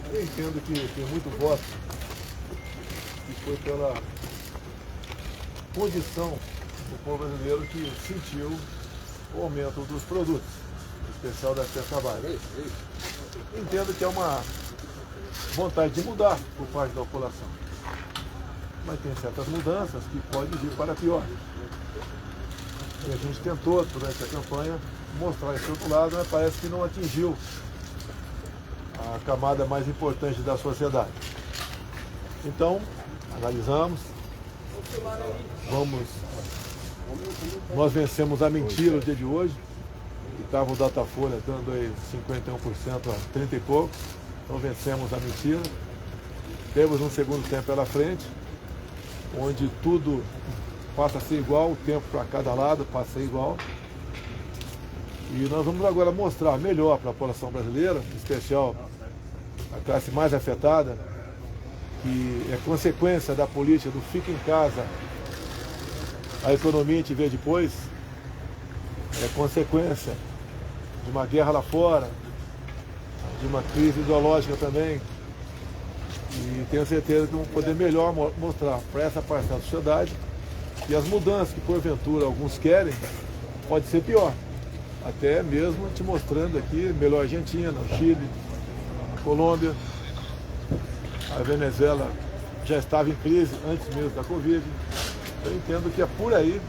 Eu entendo que tem muito voto que foi pela condição do povo brasileiro que sentiu o aumento dos produtos, em especial da cesta básica. Entendo que é uma vontade de mudar por parte da população, mas tem certas mudanças que podem vir para pior. E a gente tentou, durante a campanha, mostrar esse outro lado, mas parece que não atingiu a camada mais importante da sociedade. Então, analisamos, nós vencemos a mentira no dia de hoje, que estava o Datafolha dando aí 51% a 30 e poucos, então vencemos a mentira. Temos um segundo tempo pela frente, onde tudo passa a ser igual, o tempo para cada lado passa a ser igual. E nós vamos agora mostrar melhor para a população brasileira, em especial a classe mais afetada, que é consequência da política do fica em casa, a economia a gente vê depois, é consequência de uma guerra lá fora, de uma crise ideológica também. E tenho certeza que vamos poder melhor mostrar para essa parcela da sociedade que as mudanças que porventura alguns querem, pode ser pior. Até mesmo te mostrando aqui, melhor a Argentina, o Chile, a Colômbia, a Venezuela já estava em crise antes mesmo da Covid. Eu entendo que é por aí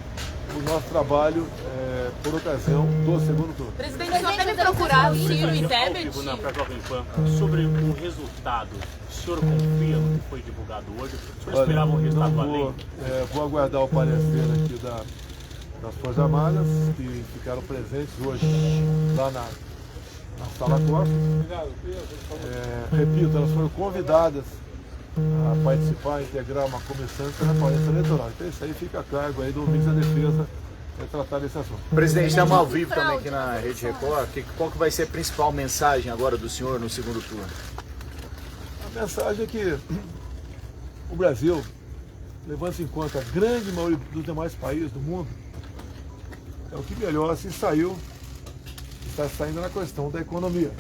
o nosso trabalho por ocasião do segundo turno. Presidente, só deve procurar o Ciro e Tebet. Tribunal para a Jovem Pan sobre o resultado. O senhor confia no que foi divulgado hoje? O senhor esperava um resultado além? Vou aguardar o parecer aqui das Forças Armadas, que ficaram presentes hoje lá na Sala Costa. Repito, elas foram convidadas a participar, integrar uma comissão de transparência eleitoral. Então isso aí fica a cargo aí do ministro da Defesa tratar desse assunto. Presidente, estamos ao vivo também aqui na Rede Record. Qual que vai ser a principal mensagem agora do senhor no segundo turno? A mensagem é que o Brasil, levando-se em conta a grande maioria dos demais países do mundo, é o que melhor se saiu, está saindo na questão da economia.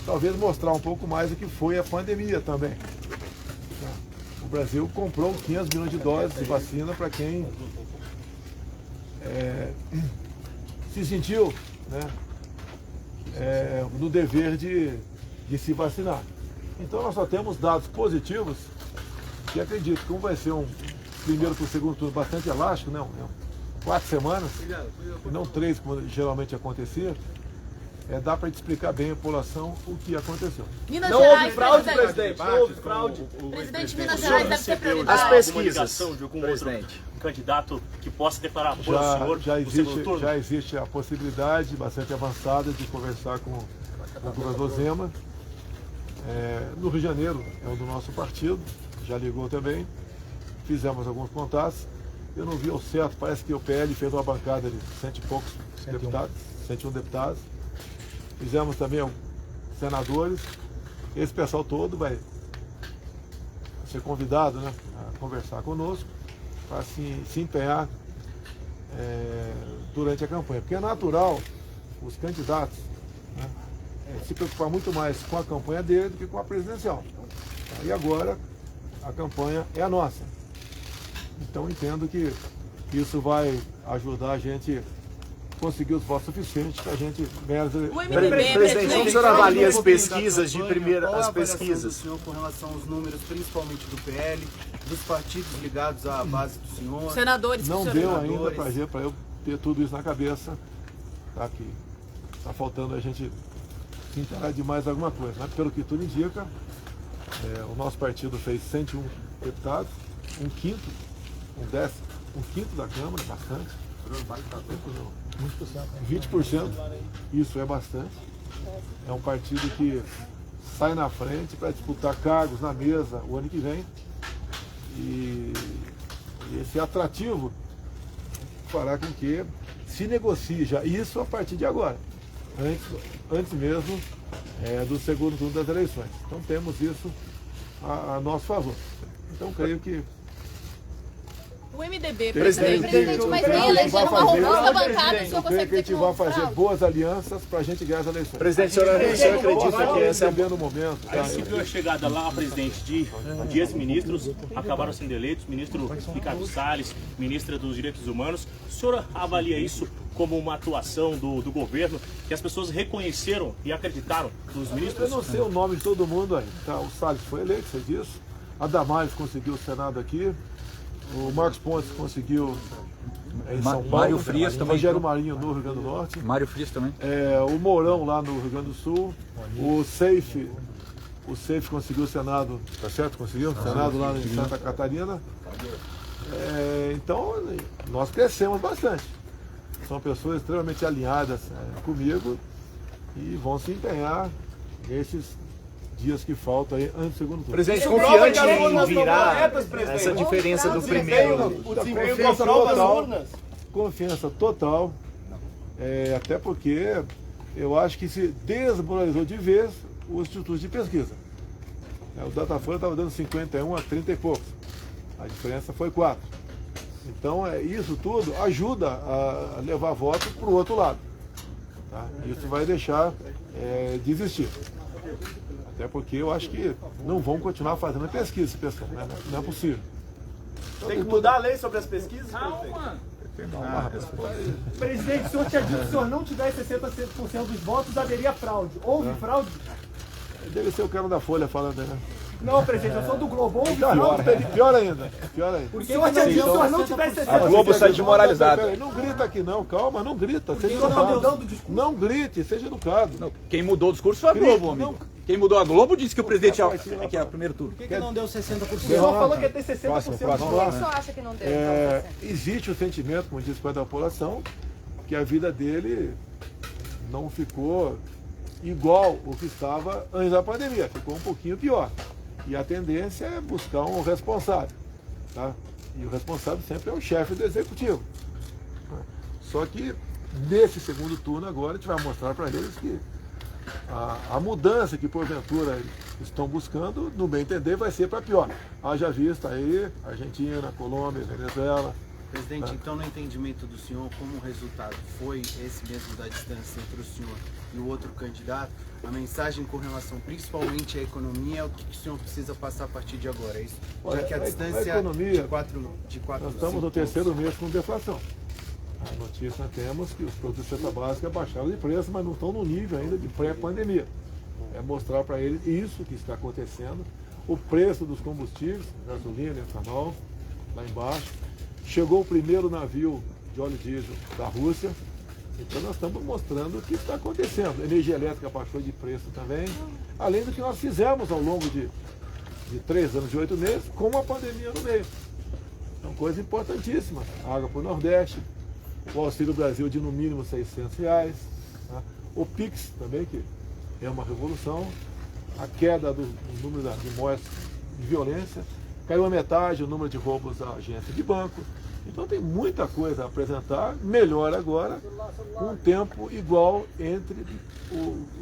Talvez mostrar um pouco mais do que foi a pandemia também. O Brasil comprou 500 milhões de doses de vacina para quem se sentiu, né, no dever de se vacinar. Então nós só temos dados positivos que acredito que como vai ser um primeiro para o segundo turno bastante elástico, não, 4 semanas, e não 3 como geralmente acontecia, dá para explicar bem à população o que aconteceu. Minas Não Gerais, houve fraude, presidente? Não houve fraude. Presidente, Minas Gerais deve ter As prioridade. pesquisas, De algum outro presidente. candidato que possa declarar apoio ao senhor no segundo turno? Já existe a possibilidade bastante avançada de conversar com o governador Zema. No Rio de Janeiro é o do nosso partido, já ligou também, fizemos alguns contatos. Eu não vi ao certo, parece que o PL fez uma bancada de 100 e poucos deputados, 101 deputados. Fizemos também senadores. Esse pessoal todo vai ser convidado, né, a conversar conosco para se empenhar durante a campanha. Porque é natural os candidatos, né, se preocupar muito mais com a campanha dele do que com a presidencial. E agora a campanha é a nossa. Então entendo que isso vai ajudar a gente conseguir os votos suficientes para a gente ganhar as eleições. Presidente, como o senhor avalia as pesquisas de primeira, as pesquisas? Do senhor com relação aos números, principalmente do PL, dos partidos ligados à base do senhor? Senadores, Não que deu senadores. ainda para eu ter tudo isso na cabeça, tá? Que está faltando a gente se inteirar de mais alguma coisa, né? Pelo que tudo indica, o nosso partido fez 101 deputados, um quinto da Câmara, bastante. 20%, isso é bastante. É um partido que sai na frente para disputar cargos na mesa o ano que vem. E esse atrativo fará com que se negocie já isso a partir de agora, antes mesmo do segundo turno das eleições. Então temos isso a nosso favor. Então creio que O MDB, Presidente, presidente, mas nem eleger uma robusta bancada, o senhor Eu creio consegue que a ter gente vai fazer boas alianças para a gente ganhar as eleições. Presidente, o senhor acredita que essa é no momento. Aí se viu a chegada lá a presidente de ex-ministros, acabaram sendo eleitos, ministro Ricardo Salles, ministra dos Direitos Humanos. O senhor avalia isso como uma atuação do governo, que as pessoas reconheceram e acreditaram nos ministros? Eu não sei o nome de todo mundo ainda. Tá? O Salles foi eleito, sei disso. A Damares conseguiu o Senado aqui. O Marcos Pontes conseguiu em São Paulo. Mário Frias também. Rogério Marinho no Rio Grande do Norte. Mário Frias também. O Mourão lá no Rio Grande do Sul. O Seife conseguiu o Senado, tá certo? Conseguiu o Senado lá em Santa Catarina. Então, nós crescemos bastante. São pessoas extremamente alinhadas comigo e vão se empenhar nesses dias que faltam aí antes do segundo turno. Presidente, confiante em virar essa diferença do primeiro. Confiança total. Até porque eu acho que se desmoralizou de vez os institutos de pesquisa. O Datafolha estava dando 51 a 30 e poucos. A diferença foi 4. Então, isso tudo ajuda a levar voto para o outro lado. Tá? Isso vai deixar de existir. Até porque eu acho que não vão continuar fazendo pesquisa, pessoal. Não é possível. Tem que mudar a lei sobre as pesquisas? Presidente, o senhor tinha dito que se o senhor não tivesse 60% dos votos, haveria fraude. Houve fraude? Deve ser o cara da Folha falando, né? Não, presidente, eu sou do Globo. Houve Pior fraude? pior ainda. O senhor tinha dito que se o senhor não tivesse 60%. A Globo sai desmoralizada. Peraí, não grita aqui não, calma, não grita. Seja senhor tá mudando educado. o discurso? Não grite, seja educado. Não, quem mudou o discurso foi a Globo, amigo. Quem mudou a Globo disse que o presidente é o primeiro turno. Por que não deu 60%? O Senhor senhor falou que ia ter 60%. Próximo. Por que o senhor acha que não deu? Existe o sentimento, como diz o da população, que a vida dele não ficou igual o que estava antes da pandemia, ficou um pouquinho pior. E a tendência é buscar um responsável. Tá? E o responsável sempre é o chefe do executivo. Só que nesse segundo turno agora a gente vai mostrar para eles que a mudança que porventura estão buscando, no bem entender, vai ser para pior. Haja vista aí, Argentina, Colômbia, Venezuela. Presidente, então no entendimento do senhor, como o resultado foi esse mesmo da distância entre o senhor e o outro candidato, a mensagem com relação principalmente à economia é o que o senhor precisa passar a partir de agora, é isso? Já que a distância economia, de 4 nós estamos no terceiro mês com deflação. A notícia temos que os produtos de cesta básica baixaram de preço, mas não estão no nível ainda de pré-pandemia. É mostrar para eles isso que está acontecendo, o preço dos combustíveis, gasolina, etanol, lá embaixo. Chegou o primeiro navio de óleo diesel da Rússia, então nós estamos mostrando o que está acontecendo. A energia elétrica baixou de preço também, além do que nós fizemos ao longo de 3 anos e 8 meses, com a pandemia no meio. Então, coisa importantíssima. Água para o Nordeste, o Auxílio Brasil de no mínimo R$600, tá? O Pix também, que é uma revolução, a queda do número de mortes de violência, caiu a metade o número de roubos à agência de banco. Então tem muita coisa a apresentar, melhor agora, com um tempo igual entre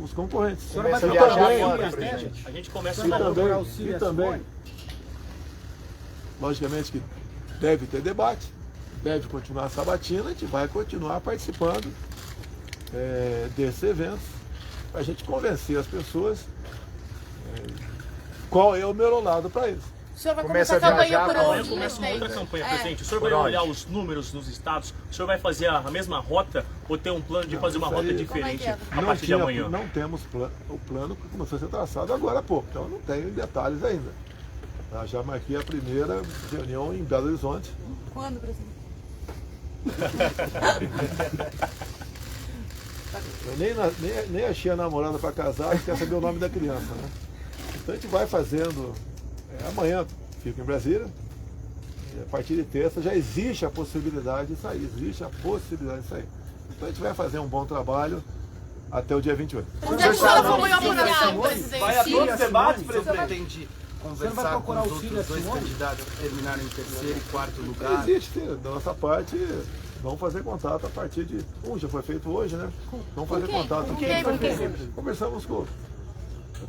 os concorrentes. Começa a viajar agora, presidente. A gente começa E também, logicamente que deve ter debate, deve continuar a sabatina, a gente vai continuar participando desses eventos, para a gente convencer as pessoas qual é o melhor lado para eles. O senhor vai Começa começar a campanha a por viajar, onde? Começa uma outra campanha, presidente. O senhor Por vai onde? olhar os números nos estados? O senhor vai fazer a mesma rota ou tem um plano de fazer uma isso rota aí- diferente Como é que a partir de amanhã? Não temos o plano que começou a ser traçado agora há pouco, então não tenho detalhes ainda. Já marquei a primeira reunião em Belo Horizonte. Quando, presidente? Eu nem achei a namorada para casar e quer saber o nome da criança, né? Então a gente vai fazendo. Amanhã fico em Brasília. E a partir de terça já existe a possibilidade de sair. Então a gente vai fazer um bom trabalho até o dia 28. Onde é que o senhor acompanhou a apuração, presidente? Vai a todos os debates, O senhor vai- pretende conversar com procurar os auxílio outros dois Simone? candidatos que terminaram em terceiro e quarto lugar? Existe, da nossa parte, vamos fazer contato a partir de. Já foi feito hoje, né? Vamos fazer contato. Com quem?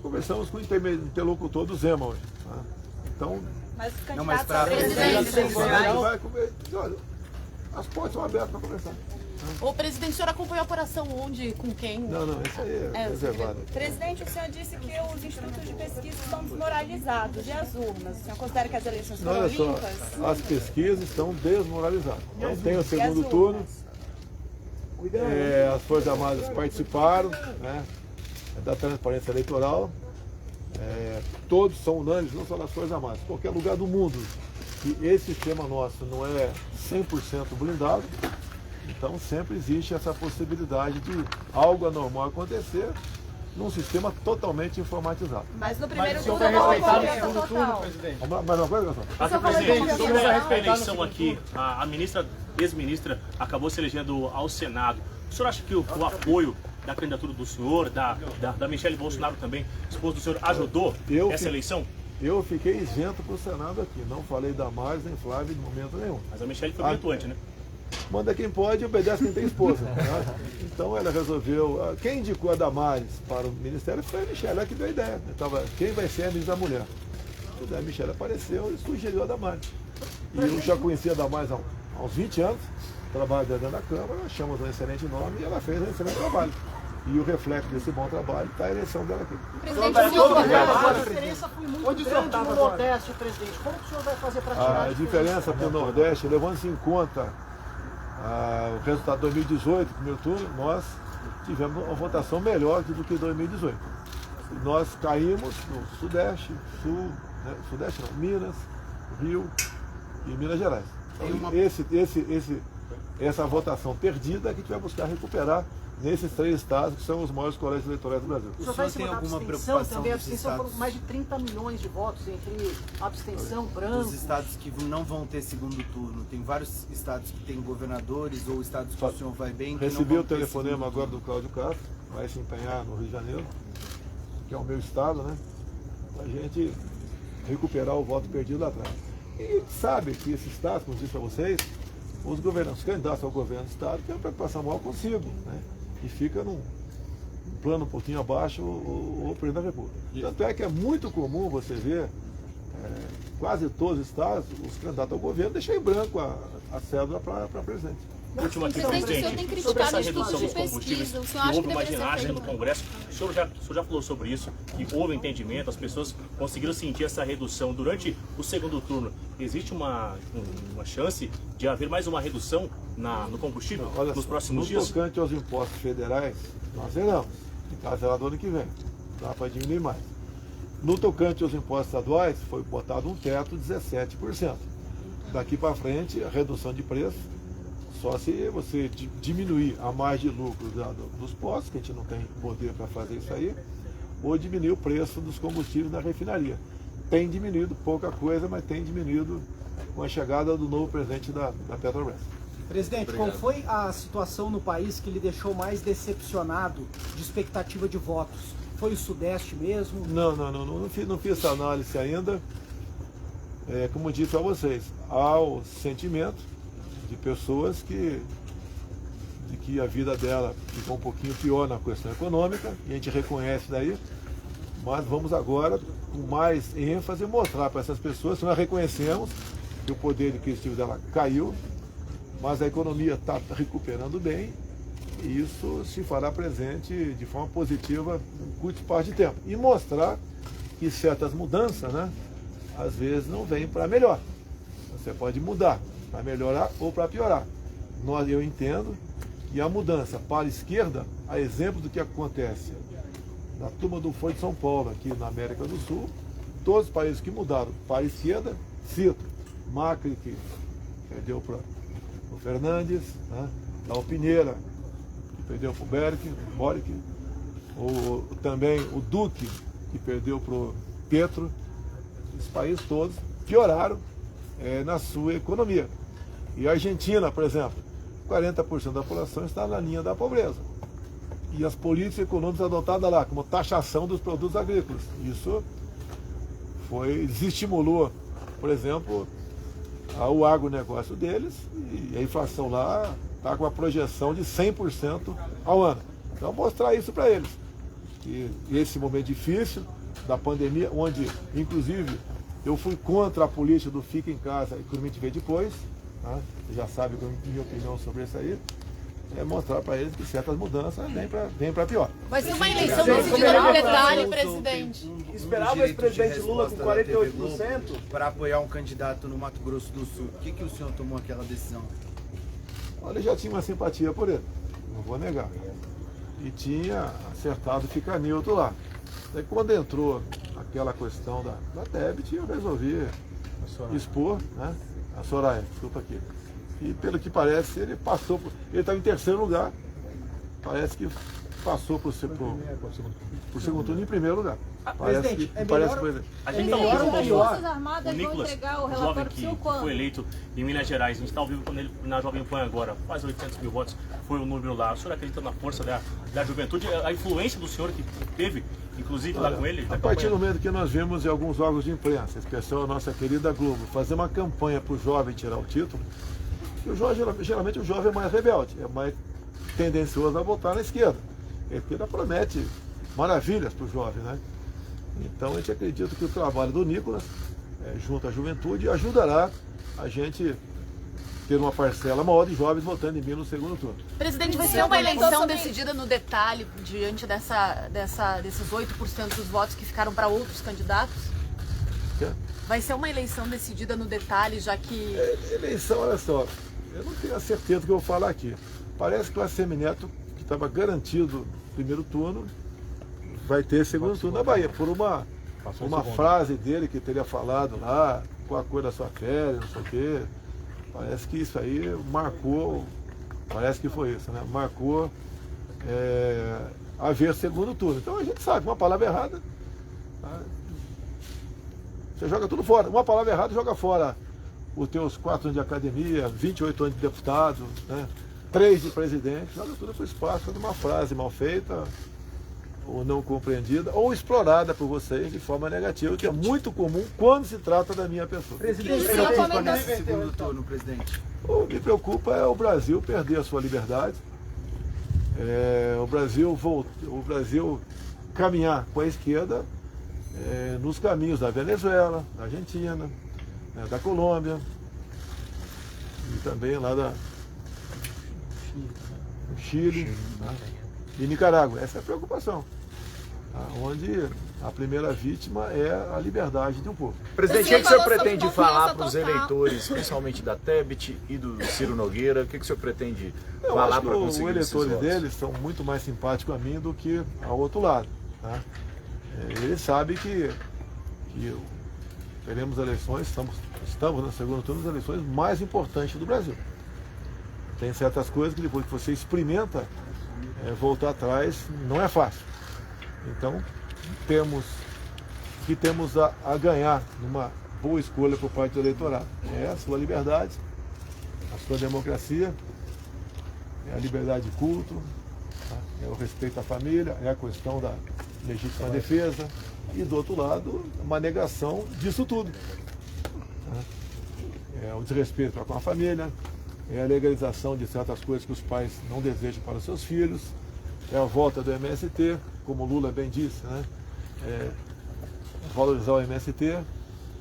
Conversamos com o interlocutor do Zema hoje. Tá? Então, Mas os Não, mas candidatos pra a presidente. Olha, as portas são abertas para conversar. O presidente, o senhor acompanhou a apuração onde, com quem? Não, isso aí é reservado. Presidente, o senhor disse que os institutos de pesquisa estão desmoralizados. E as urnas? O senhor considera que as eleições foram Olha só, limpas? as pesquisas estão desmoralizadas. Então tem o segundo turno, as Forças Armadas participaram, né, da transparência eleitoral, todos são unânimes, não só nas Forças Armadas. Qualquer lugar do mundo que esse sistema nosso não é 100% blindado, então sempre existe essa possibilidade de algo anormal acontecer num sistema totalmente informatizado. Mas no primeiro o senhor turno vai não respeitar houve no confiança segundo turno, total. presidente? Mais uma coisa, Gastão? Presidente, sobre vai a respeitar no eleição segundo aqui, a ex-ministra acabou se elegendo ao Senado. O senhor acha que o apoio da candidatura do senhor, da Michele Bolsonaro também, esposa do senhor, ajudou essa eleição? Eu fiquei isento para o Senado aqui, não falei da Damares nem Flávio de momento nenhum. Mas a Michele foi muito antes, né? Manda quem pode e obedece quem tem esposa. Né? Então ela resolveu. Quem indicou a Damares para o ministério foi a Michele, ela que deu a ideia. Quem vai ser a ministra da Mulher? E daí a Michele apareceu e sugeriu a Damares. E eu já conhecia a Damares há uns 20 anos, trabalho dentro da Câmara, achamos um excelente nome e ela fez um excelente trabalho. E o reflexo desse bom trabalho está a eleição dela aqui. Presidente, A diferença foi muito grande no Nordeste, presidente. Como que o senhor vai fazer para tirar A diferença para o Nordeste, levando-se em conta o resultado de 2018, primeiro turno, nós tivemos uma votação melhor do que 2018. E nós caímos no Sudeste, Sul, né? Sudeste não, Minas, Rio e Minas Gerais. Então, essa votação perdida é que a gente vai buscar recuperar nesses 3 estados que são os maiores colégios eleitorais do Brasil. O senhor vai tem alguma preocupação também? A abstenção foram mais de 30 milhões de votos entre abstenção, branco. Os estados que não vão ter segundo turno, tem vários estados que têm governadores ou estados que o senhor vai bem. Que Recebi não vão o telefonema agora do Cláudio Castro, vai se empenhar no Rio de Janeiro, que é o meu estado, né? Para a gente recuperar o voto perdido lá atrás. E sabe que esses estados, como disse para vocês, os candidatos ao governo do estado têm uma preocupação maior consigo, né? E fica num plano um pouquinho abaixo o presidente da República. Tanto é que é muito comum você ver quase todos os estados, os candidatos ao governo deixam em branco a cédula para presidente. Última aqui, Presidente, o senhor tem presidente, criticado sobre essa os redução estudos dos de combustíveis, pesquisa. O que senhor acha houve que uma deveria ser ginástica feito? no Congresso, o senhor já falou sobre isso, que houve entendimento, as pessoas conseguiram sentir essa redução durante o segundo turno. Existe uma chance de haver mais uma redução no combustível nos próximos dias? No tocante aos impostos federais, nós zeramos. Em casa será do ano que vem. Dá para diminuir mais. No tocante aos impostos estaduais, foi botado um teto de 17%. Daqui para frente, a redução de preço, só se você diminuir a margem de lucro dos postos, que a gente não tem poder para fazer isso aí, ou diminuir o preço dos combustíveis na refinaria. Tem diminuído pouca coisa, mas tem diminuído com a chegada do novo presidente da Petrobras. Presidente, qual foi a situação no país que lhe deixou mais decepcionado de expectativa de votos? Foi o Sudeste mesmo? Não fiz essa análise ainda. Como disse a vocês, há o sentimento de pessoas de que a vida dela ficou um pouquinho pior na questão econômica, e a gente reconhece daí, mas vamos agora, com mais ênfase, mostrar para essas pessoas que nós reconhecemos que o poder aquisitivo dela caiu, mas a economia está recuperando bem, e isso se fará presente de forma positiva em curto espaço de tempo. E mostrar que certas mudanças, né, às vezes não vêm para melhor. Você pode mudar para melhorar ou para piorar. Eu entendo que a mudança para a esquerda, a exemplo do que acontece na turma do Foro de São Paulo, aqui na América do Sul, todos os países que mudaram para a esquerda, cito Macri, que perdeu para o Fernandes, né? Lá o Piñera, que perdeu para o Boric, também o Duque, que perdeu para o Petro. Os países todos pioraram na sua economia. E a Argentina, por exemplo, 40% da população está na linha da pobreza. E as políticas econômicas adotadas lá, como taxação dos produtos agrícolas, isso desestimulou, por exemplo, o agronegócio deles, e a inflação lá está com uma projeção de 100% ao ano. Então, mostrar isso para eles. E esse momento difícil da pandemia, onde, inclusive, Eu fui contra a política do fica em casa e que me vê depois. Tá? Você já sabe a minha opinião sobre isso aí. É mostrar para eles que certas mudanças vêm para pior. Vai ser uma eleição decidida no detalhe, presidente. Esperava o ex-presidente Lula com 48% para apoiar um candidato no Mato Grosso do Sul. Por que o senhor tomou aquela decisão? Olha, eu já tinha uma simpatia por ele, não vou negar. E tinha acertado ficar neutro lá. Daí quando entrou aquela questão da débito, eu resolvi expor, né? A Soraya, desculpa aqui. E pelo que parece, ele passou, ele estava em terceiro lugar, parece que passou por segundo turno em primeiro lugar. Presidente, A gente As Forças o Armadas vão Nicolas, entregar o o jovem relatório que pro seu quando? foi eleito em Minas Gerais, a gente está ao vivo com ele na Jovem Pan agora, quase 800 mil votos foi o número lá. O senhor acredita na força da juventude, a influência do senhor que teve, inclusive lá com ele? A partir do momento que nós vimos em alguns órgãos de imprensa, especial a nossa querida Globo, fazer uma campanha para o jovem tirar o título, o jovem, geralmente o jovem é mais rebelde, é mais tendencioso a votar na esquerda. A esquerda promete maravilhas para o jovem, né? Então a gente acredita que o trabalho do Nicolas, junto à juventude, ajudará a gente ter uma parcela maior de jovens votando em mim no segundo turno. Presidente, vai ser uma eleição decidida no detalhe diante desses 8% dos votos que ficaram para outros candidatos? Vai ser uma eleição decidida no detalhe, já que... Eleição, olha só, eu não tenho a certeza do que eu vou falar aqui. Parece que o ACM Neto, que estava garantido primeiro turno, vai ter segundo turno na Bahia, por uma frase dele que teria falado lá, com a cor da sua pele, não sei o quê. Parece que isso aí marcou, parece que foi isso, né? Marcou haver segundo turno. Então a gente sabe, uma palavra errada, tá? Você joga tudo fora. Uma palavra errada joga fora os teus 4 anos de academia, 28 anos de deputado, né? 3 de presidente, joga tudo para o espaço de uma frase mal feita, ou não compreendida, ou explorada por vocês de forma negativa, que é muito comum quando se trata da minha pessoa. Presidente, nesse segundo turno, presidente? O que me preocupa é o Brasil perder a sua liberdade, o Brasil caminhar com a esquerda nos caminhos da Venezuela, da Argentina, da Colômbia e também lá do Chile, né? E Nicarágua. Essa é a preocupação, tá? Onde a primeira vítima é a liberdade de um povo. Presidente, o que o senhor pretende falar para os eleitores, principalmente da Tebet e do Ciro Nogueira? O que o senhor pretende falar para conseguir esses votos? Os eleitores deles são muito mais simpáticos a mim do que ao outro lado, tá? Eles sabem que teremos eleições, estamos no segundo turno das eleições mais importantes do Brasil. Tem certas coisas que depois que você experimenta, voltar atrás não é fácil. Então, temos a ganhar numa boa escolha por parte do eleitorado. É a sua liberdade, a sua democracia, é a liberdade de culto, tá? É o respeito à família, é a questão da legítima defesa e, do outro lado, uma negação disso tudo. Tá? É o desrespeito para com a família, é a legalização de certas coisas que os pais não desejam para os seus filhos, é a volta do MST, como o Lula bem disse, né? Valorizar o MST,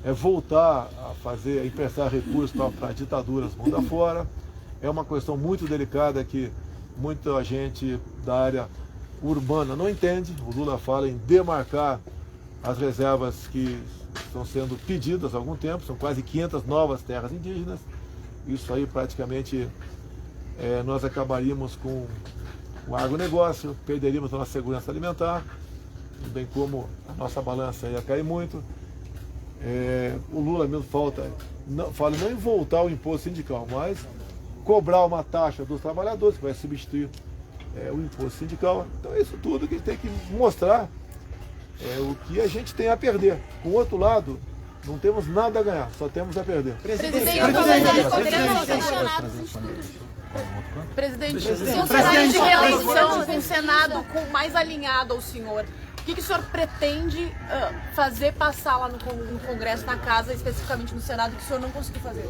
é voltar a emprestar recursos para ditaduras mundo afora. É uma questão muito delicada que muita gente da área urbana não entende. O Lula fala em demarcar as reservas que estão sendo pedidas há algum tempo, são quase 500 novas terras indígenas. Isso aí praticamente nós acabaríamos com o agronegócio, perderíamos a nossa segurança alimentar, bem como a nossa balança ia cair muito. O Lula mesmo fala não em voltar ao imposto sindical, mas cobrar uma taxa dos trabalhadores, que vai substituir o imposto sindical. Então é isso tudo que a gente tem que mostrar o que a gente tem a perder. Com o outro lado, não temos nada a ganhar, só temos a perder. Presidente, o cenário de reeleição com o Senado mais alinhado ao senhor, o que o senhor pretende fazer passar lá no Congresso, na Casa, especificamente no Senado, que o senhor não conseguiu fazer?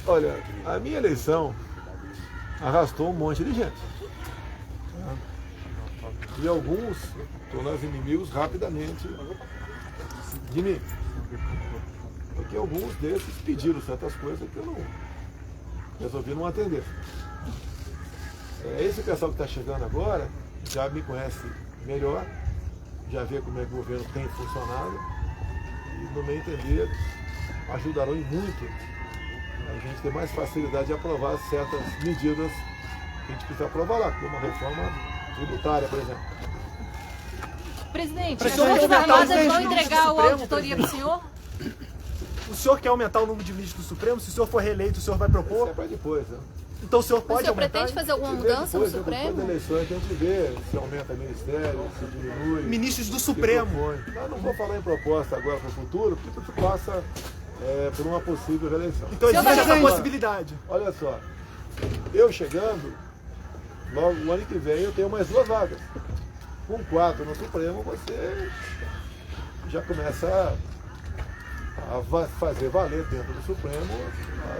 Olha, a minha eleição arrastou um monte de gente. E alguns tornaram inimigos rapidamente de mim. Porque alguns desses pediram certas coisas que eu não resolvi não atender. Esse pessoal que está chegando agora já me conhece melhor, já vê como é que o governo tem funcionado e, no meu entender, ajudarão em muito a gente ter mais facilidade de aprovar certas medidas que a gente precisa aprovar lá, como a reforma tributária, por exemplo. Presidente, as Forças Armadas vão entregar a auditoria para o senhor? O senhor quer aumentar o número de ministros do Supremo? Se o senhor for reeleito, o senhor vai propor? Isso é para depois, né? Então o senhor pode O senhor aumentar? pretende fazer alguma mudança no Supremo? Depois das eleições a gente vê se aumenta ministério, se diminui. Ministros do Supremo. Não vou falar em proposta agora para o futuro, porque tudo passa por uma possível reeleição. Então existe essa possibilidade. Olha só, eu chegando, logo o ano que vem eu tenho mais 2 vagas. Com 4 no Supremo, você já começa a fazer valer dentro do Supremo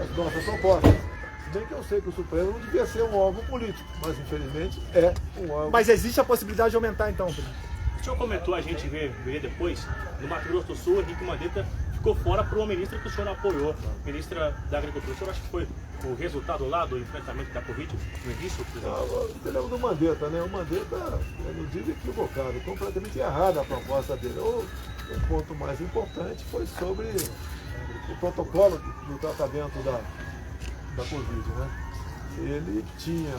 as nossas propostas. Se bem que eu sei que o Supremo não devia ser um órgão político, mas infelizmente é um órgão. Mas existe a possibilidade de aumentar então, presidente? O senhor comentou, a gente vê depois, no Mato Grosso do Sul, Henrique Mandetta ficou fora por uma ministra que o senhor apoiou, ministra da Agricultura. O senhor acha que foi o resultado lá do enfrentamento da Covid no início? Você lembra do Mandetta, né? O Mandetta, no dia equivocado, completamente errada a proposta dele. O ponto mais importante foi sobre o protocolo do tratamento da Covid, né? Ele tinha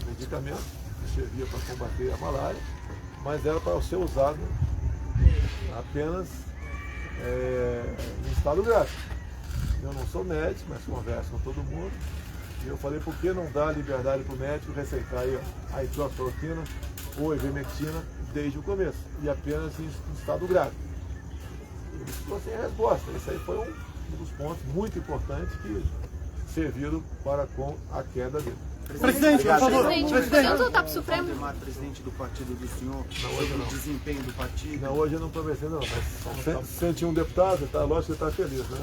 medicamento que servia para combater a malária, mas era para ser usado apenas em estado grave. Eu não sou médico, mas converso com todo mundo. E eu falei, por que não dar liberdade para o médico receitar a hidroxicloroquina ou a ivermectina desde o começo, e apenas em estado grave? Ele ficou sem resposta. Esse aí foi um dos pontos muito importantes que serviram para com a queda dele. Presidente, por favor. Podemos voltar para o Supremo? Presidente do partido do senhor, hoje sobre não. o desempenho do partido. Não, hoje eu não conversei não, mas 101 deputados, tá, lógico que ele está feliz, né?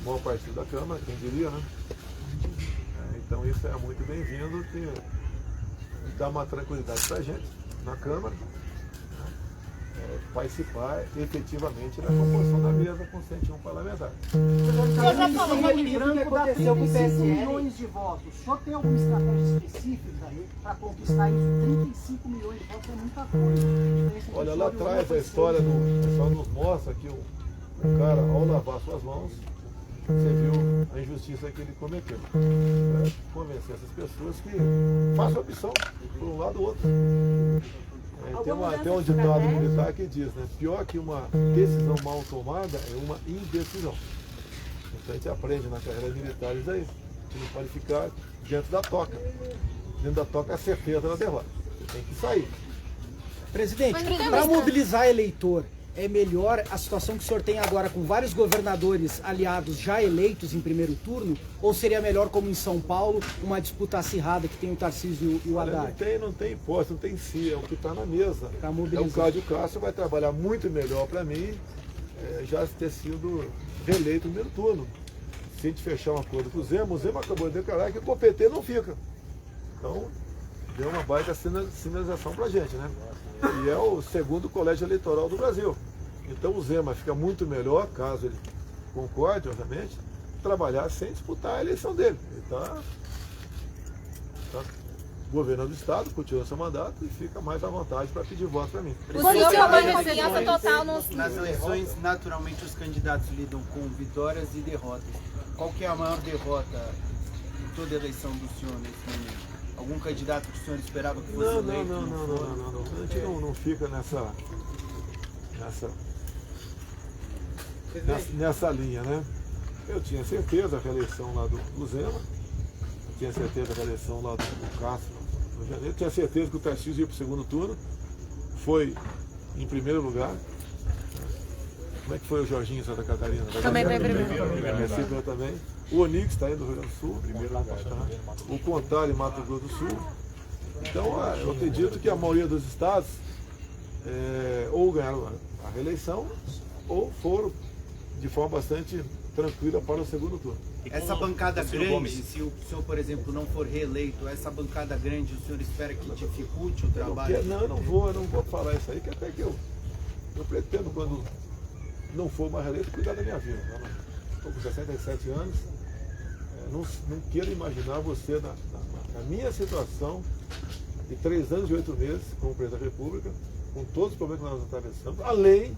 Bom partido da Câmara, quem diria, né? Então isso é muito bem-vindo, que dá uma tranquilidade para a gente na Câmara, participar efetivamente da composição da mesa com 101 parlamentares. O senhor já falou, Lembrando que aconteceu com 35 milhões de votos. O senhor tem alguma estratégia específica para conquistar isso? 35 milhões de votos é muita coisa. Olha, lá atrás a história só nos mostra que o cara, ao lavar suas mãos, você viu a injustiça que ele cometeu. Convencer essas pessoas que façam a opção por um lado ou outro. Tem um ditado militar que diz, né? Pior que uma decisão mal tomada é uma indecisão. Então a gente aprende na carreira militar isso aí. A gente não pode ficar dentro da toca. Dentro da toca é a certeza da derrota. Você tem que sair. Presidente, para mobilizar eleitor, é melhor a situação que o senhor tem agora com vários governadores aliados já eleitos em primeiro turno? Ou seria melhor, como em São Paulo, uma disputa acirrada que tem o Tarcísio e o Haddad? Não tem hipótese, não tem si, é o que está na mesa. mobilizar. O Cláudio Castro vai trabalhar muito melhor para mim, já ter sido reeleito no primeiro turno. Se a gente fechar um acordo com o Zema acabou de declarar que o PT não fica. Então, deu uma baita sinalização para a gente, né? E é o segundo colégio eleitoral do Brasil. Então o Zema fica muito melhor, caso ele concorde, obviamente, trabalhar sem disputar a eleição dele. Ele está governando o Estado, continua seu mandato e fica mais à vontade para pedir voto para mim. Nas eleições, naturalmente, os candidatos lidam com vitórias e derrotas. Qual que é a maior derrota em toda a eleição do senhor nesse momento? Algum candidato que o senhor esperava que fosse eleito? Não. A gente não fica nessa linha, né? Eu tinha certeza da reeleição lá do Zema, eu tinha certeza da reeleição lá do Castro no janeiro, eu tinha certeza que o Tarcísio ia para o segundo turno, foi em primeiro lugar. Como é que foi o Jorginho em Santa Catarina? Também está em primeiro. Recebeu também. O Onix está aí no Rio Grande do Sul, primeiro lugar. O Contar em Mato Grosso do Sul. Então, eu acredito que a maioria dos estados ou ganharam a reeleição ou foram de forma bastante tranquila para o segundo turno. Essa bancada grande, se o senhor, por exemplo, não for reeleito, essa bancada grande, o senhor espera que dificulte o trabalho? Eu não vou falar isso aí, que até que eu Eu pretendo, quando não for mais reeleito, cuidar da minha vida. Estou com 67 anos, não quero imaginar você na minha situação de 3 anos e 8 meses como presidente da República, com todos os problemas que nós atravessamos, além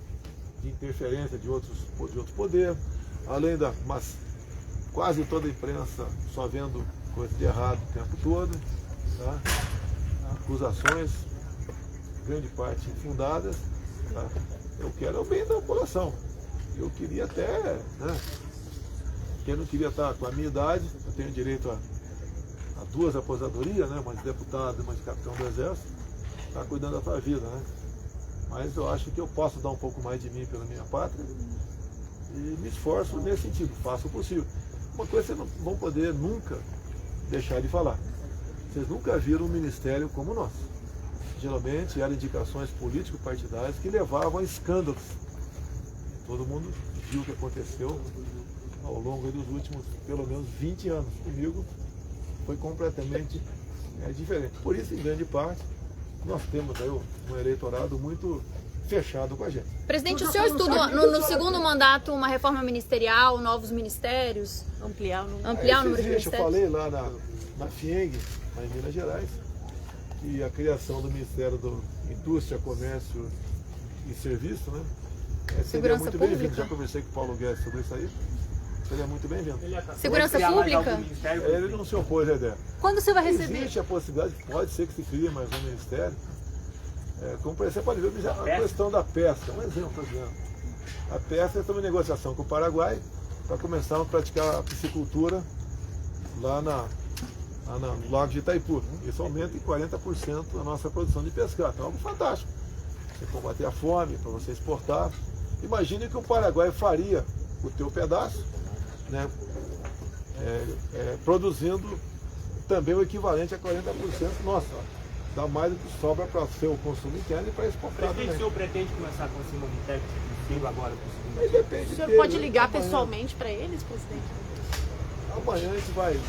de interferência de outros poderes, além mas quase toda a imprensa só vendo coisa de errado o tempo todo, tá? Acusações, grande parte infundadas, tá? Eu quero o bem da população. Eu queria até, né? Quem não queria estar com a minha idade, eu tenho direito a 2 aposentadorias, né? Uma de deputado e uma de capitão do Exército, está cuidando da tua vida, né? Mas eu acho que eu posso dar um pouco mais de mim pela minha pátria e me esforço nesse sentido, faço o possível. Uma coisa vocês não vão poder nunca deixar de falar. Vocês nunca viram um ministério como o nosso. Geralmente eram indicações político-partidárias que levavam a escândalos. Todo mundo viu o que aconteceu ao longo dos últimos, pelo menos, 20 anos. Comigo foi completamente diferente. Por isso, em grande parte, nós temos aí um eleitorado muito fechado com a gente. Presidente, o senhor estuda no segundo mandato uma reforma ministerial, novos ministérios? Ampliar o número de ministérios? Eu falei lá na FIENG, lá em Minas Gerais, que a criação do Ministério da Indústria, Comércio e Serviço, né? Seria muito bem-vindo. Já conversei com o Paulo Guedes sobre isso aí. Seria muito bem-vindo. Segurança Pública? Ele não se opôs à ideia. Quando você vai receber? Existe a possibilidade, pode ser que se crie mais um ministério. Como você pode ver, a questão da pesca, um exemplo, por exemplo. A pesca está em negociação com o Paraguai para começar a praticar a piscicultura lá no Lago de Itaipu. Isso aumenta em 40% a nossa produção de pescado. Então é algo fantástico. Você combater a fome, para você exportar. Imagine que o Paraguai faria o teu pedaço, né, produzindo também o equivalente a 40% nosso. Dá mais do que sobra para o seu consumo interno e para exportar. Presidente, o senhor pretende começar com esse novo técnico agora? Mas depende. O senhor pode ligar pessoalmente para eles, presidente? Amanhã a gente vai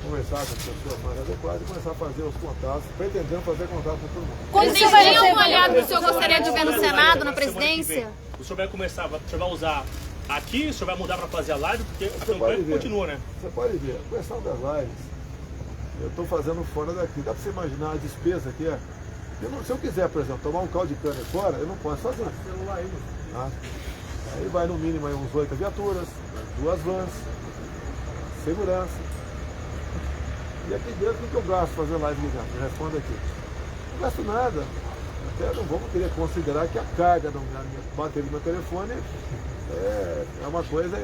conversar com as pessoas mais adequadas e começar a fazer os contatos, pretendendo fazer contato com todo mundo. Presidente, tem algum aliado que o senhor gostaria de ver no Senado, na presidência? O senhor vai começar, o senhor vai usar aqui, o senhor vai mudar para fazer a live, porque a campanha continua, né? Você pode ver, a questão das lives, eu estou fazendo fora daqui. Dá para você imaginar a despesa que é? Se eu quiser, por exemplo, tomar um caldo de cana fora, eu não posso fazer. Tá? Aí vai no mínimo aí uns 8 viaturas, 2 vans, segurança. E aqui dentro, o que eu gasto fazer live ligada? Me responda aqui. Não gasto nada. Até não vamos querer considerar que a carga da minha bateria do meu telefone é uma coisa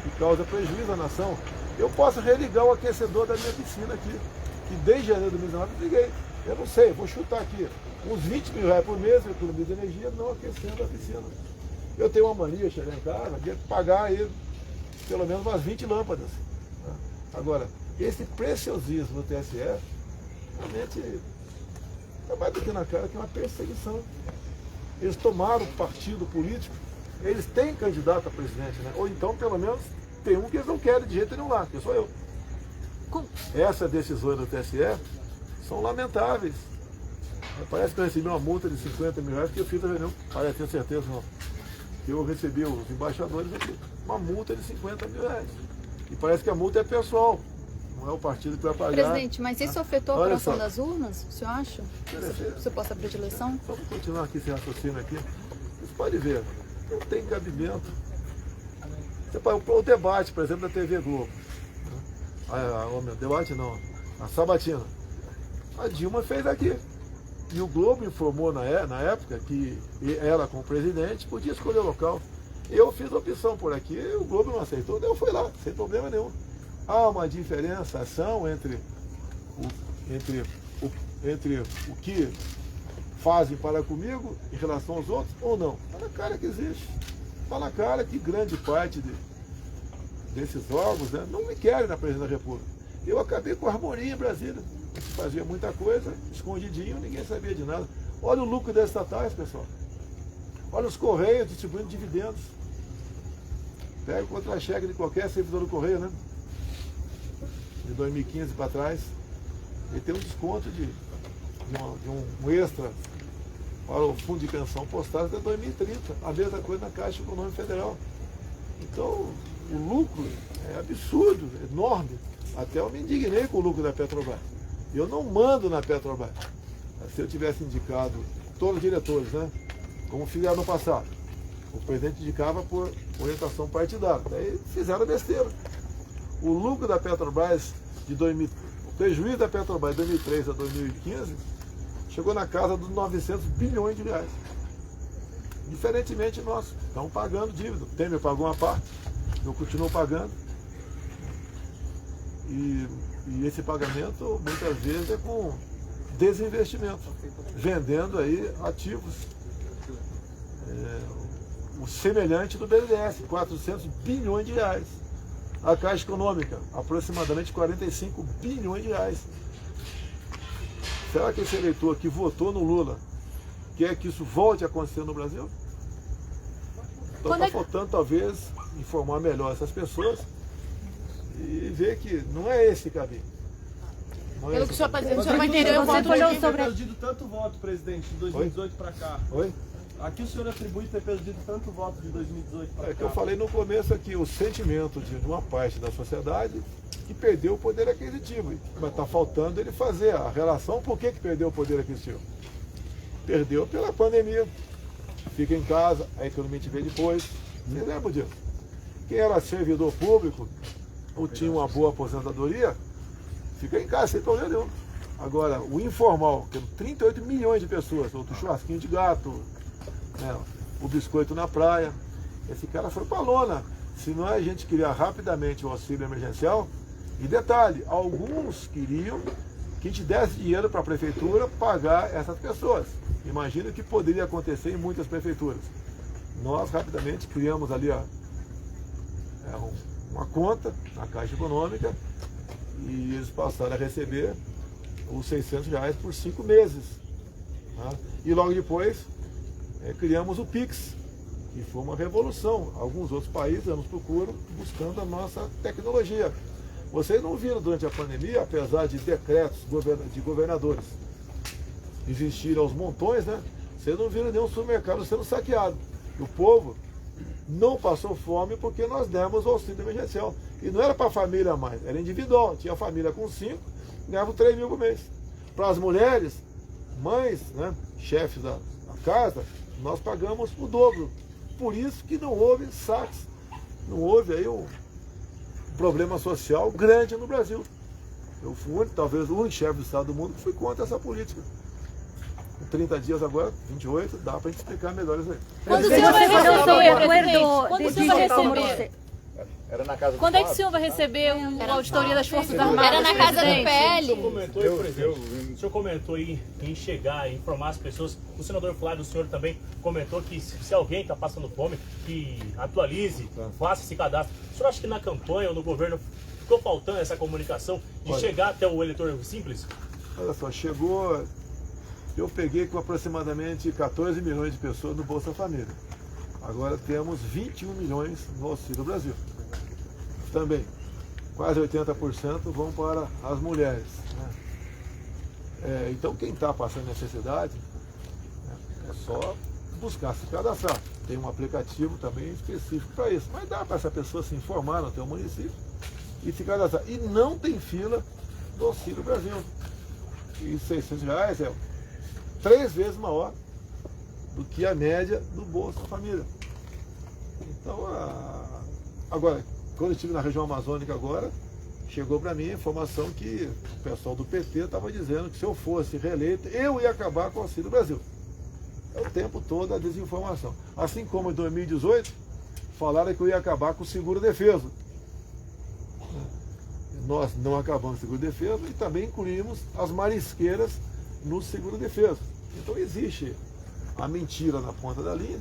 que causa prejuízo à nação. Eu posso religar o aquecedor da minha piscina aqui, que desde janeiro de 2019 eu liguei. Eu não sei, vou chutar aqui, uns 20 mil reais por mês, eu economia de energia, não aquecendo a piscina. Eu tenho uma mania, chegar em casa, de pagar aí pelo menos umas 20 lâmpadas. Né? Agora, esse preciosismo do TSE, realmente, é mais do que na cara que é uma perseguição. Eles tomaram partido político, eles têm candidato a presidente, né? Ou então, pelo menos, tem um que eles não querem de jeito nenhum lá, que sou eu. Essas decisões do TSE são lamentáveis. Parece que eu recebi uma multa de 50 mil reais, que eu fiz a reunião, parece ter certeza não. Eu recebi os embaixadores aqui, uma multa de 50 mil reais. E parece que a multa é pessoal, não é o partido que vai pagar. Presidente, mas isso afetou a operação das urnas, o senhor acha? Você possa abrir de eleição? Vamos continuar aqui esse raciocínio aqui. Vocês podem ver, não tem cabimento. O debate, por exemplo, da TV Globo. O debate não, a sabatina. A Dilma fez aqui. E o Globo informou na época que ela, como presidente, podia escolher o local. Eu fiz a opção por aqui, o Globo não aceitou, eu fui lá, sem problema nenhum. Há uma diferenciação entre o que fazem para comigo em relação aos outros ou não? Está na cara que existe. Está na cara que grande parte desses órgãos, né, não me querem na presidência da República. Eu acabei com a harmonia em Brasília. Fazia muita coisa, escondidinho, ninguém sabia de nada. Olha o lucro das estatais, pessoal. Olha os Correios distribuindo dividendos. Pega o contra-cheque de qualquer servidor do Correio, né? De 2015 para trás. Ele tem um desconto de um extra para o Fundo de Pensão Postal até 2030. A mesma coisa na Caixa Econômica Federal. Então, o lucro é absurdo, enorme. Até eu me indignei com o lucro da Petrobras. Eu não mando na Petrobras. Se eu tivesse indicado todos os diretores, né, como fizeram no passado, o presidente indicava por orientação partidária. Daí fizeram besteira. O lucro da Petrobras o prejuízo da Petrobras de 2003 a 2015 chegou na casa dos 900 bilhões de reais. Diferentemente nós, estamos pagando dívida. O Temer pagou uma parte, eu continuo pagando. E esse pagamento muitas vezes é com desinvestimento, vendendo aí ativos. O semelhante do BNDES, 400 bilhões de reais. A Caixa Econômica, aproximadamente 45 bilhões de reais. Será que esse eleitor que votou no Lula quer que isso volte a acontecer no Brasil? Então está faltando talvez informar melhor essas pessoas e ver que não é esse caminho. Pelo que o senhor está dizendo, o senhor vai entender o voto Você tem perdido tanto voto, presidente, de 2018 para cá. Oi? Aqui o senhor atribui ter perdido tanto voto de 2018 para cá. É que eu falei no começo aqui, o sentimento de uma parte da sociedade que perdeu o poder aquisitivo. Mas está faltando ele fazer a relação. Por que perdeu o poder aquisitivo? Perdeu pela pandemia. Fica em casa, a economia te vê depois. Você lembra disso? Quem era servidor público ou tinha uma boa aposentadoria, fica em casa sem problema nenhum. Agora, o informal, que 38 milhões de pessoas, outro churrasquinho de gato, né, o biscoito na praia, esse cara foi pra lona. Se não a gente criar rapidamente o auxílio emergencial, e detalhe, alguns queriam que a gente desse dinheiro para a prefeitura pagar essas pessoas. Imagina o que poderia acontecer em muitas prefeituras. Nós rapidamente criamos ali uma conta na Caixa Econômica e eles passaram a receber os R$600 por 5 meses. Tá? E logo depois criamos o Pix, que foi uma revolução. Alguns outros países nos procuram buscando a nossa tecnologia. Vocês não viram durante a pandemia, apesar de decretos de governadores existirem aos montões, né? Vocês não viram nenhum supermercado sendo saqueado. E o povo não passou fome porque nós demos o auxílio emergencial. E não era para a família mais, era individual. Tinha família com 5, ganhava 3 mil por mês. Para as mulheres, mães, né, chefes da casa, nós pagamos o dobro. Por isso que não houve saques, não houve aí um problema social grande no Brasil. Eu fui, talvez, o único chefe do Estado do mundo que fui contra essa política. Com 30 dias agora, 28, dá para a gente explicar melhor isso aí. Quando o senhor vai receber? Era na casa do Quando é que o senhor vai receber uma auditoria das Forças Armadas? Era na casa do PL. O senhor comentou aí em chegar, em informar as pessoas. O senador Flávio, o senhor também comentou que se alguém está passando fome, que atualize, faça esse cadastro. O senhor acha que na campanha ou no governo ficou faltando essa comunicação de chegar até o eleitor simples? Olha só, chegou... Eu peguei com aproximadamente 14 milhões de pessoas no Bolsa Família. Agora temos 21 milhões no Auxílio Brasil. Também, quase 80% vão para as mulheres. Né? Então, quem está passando necessidade, é só buscar se cadastrar. Tem um aplicativo também específico para isso. Mas dá para essa pessoa se informar no teu município e se cadastrar. E não tem fila do Auxílio Brasil. E R$600 é 3 vezes maior do que a média do Bolsa Família. Então, agora, quando eu estive na região amazônica agora, chegou para mim a informação que o pessoal do PT estava dizendo que se eu fosse reeleito, eu ia acabar com o Auxílio Brasil. É o tempo todo a desinformação. Assim como em 2018, falaram que eu ia acabar com o seguro-defeso. Nós não acabamos com o seguro-defeso e também incluímos as marisqueiras no seguro-defeso. Então existe a mentira na ponta da linha,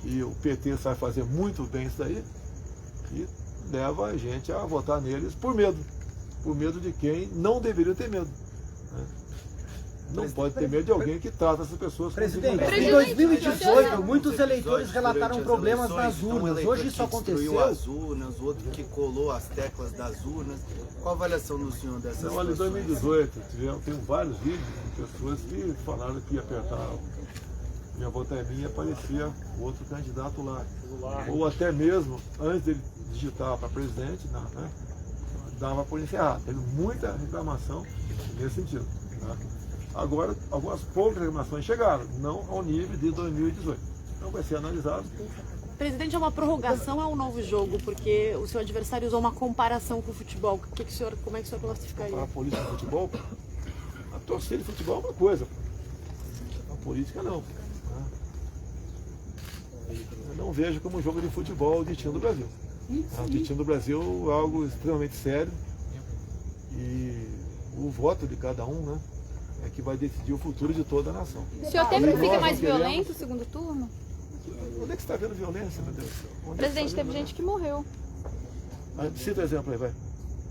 e o PT sabe fazer muito bem isso daí, e leva a gente a votar neles por medo de quem não deveria ter medo. Né? Não pode ter medo de alguém que trata essas pessoas como Presidente, em 2018, muitos eleitores relataram problemas nas urnas. Hoje isso aconteceu. Destruiu as urnas, o outro que colou as teclas das urnas. Qual a avaliação do senhor dessas situações? Olha, em 2018, tem vários vídeos de pessoas que falaram que ia apertar minha volta é minha, aparecia outro candidato lá. Ou até mesmo, antes dele digitar para presidente, né, dava por encerrado. Teve muita reclamação nesse sentido. Tá? Agora, algumas poucas reclamações chegaram, não ao nível de 2018. Então vai ser analisado. Presidente, é uma prorrogação ou é um novo jogo? Porque o seu adversário usou uma comparação com o futebol. Como é que o senhor classificaria? A política de futebol, a torcida de futebol é uma coisa. A política não. Eu não vejo como um jogo de futebol de time do Brasil. O time do Brasil é algo extremamente sério e o voto de cada um, né, é que vai decidir o futuro de toda a nação. O senhor teme que fique mais violento o segundo turno? Onde é que você está vendo violência, meu Deus do céu? Presidente, teve gente que morreu. Cita o exemplo aí, vai.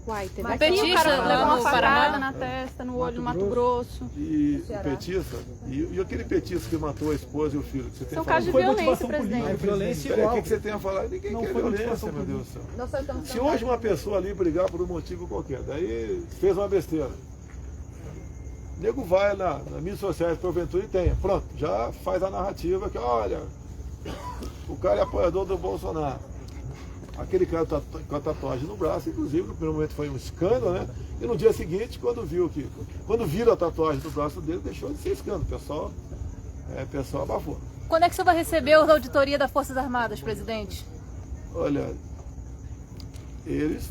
Uai, teve um petista, o cara levou uma facada na testa, no olho, no Mato Grosso. E o petista, e aquele petista que matou a esposa e o filho? Que você tem são casos de violência, presidente. É violência igual. igual. O que você tem a falar? Ninguém quer violência, meu Deus do céu. Se hoje uma pessoa ali brigar por um motivo qualquer, daí fez uma besteira, o nego vai nas mídias sociais, porventura, e tenha. Pronto, já faz a narrativa que, olha, o cara é apoiador do Bolsonaro. Aquele cara com a tatuagem no braço, inclusive, no primeiro momento foi um escândalo, né? E no dia seguinte, quando viram a tatuagem no braço dele, deixou de ser escândalo. O pessoal abafou. Quando é que o senhor vai receber a auditoria das Forças Armadas, presidente? Olha, eles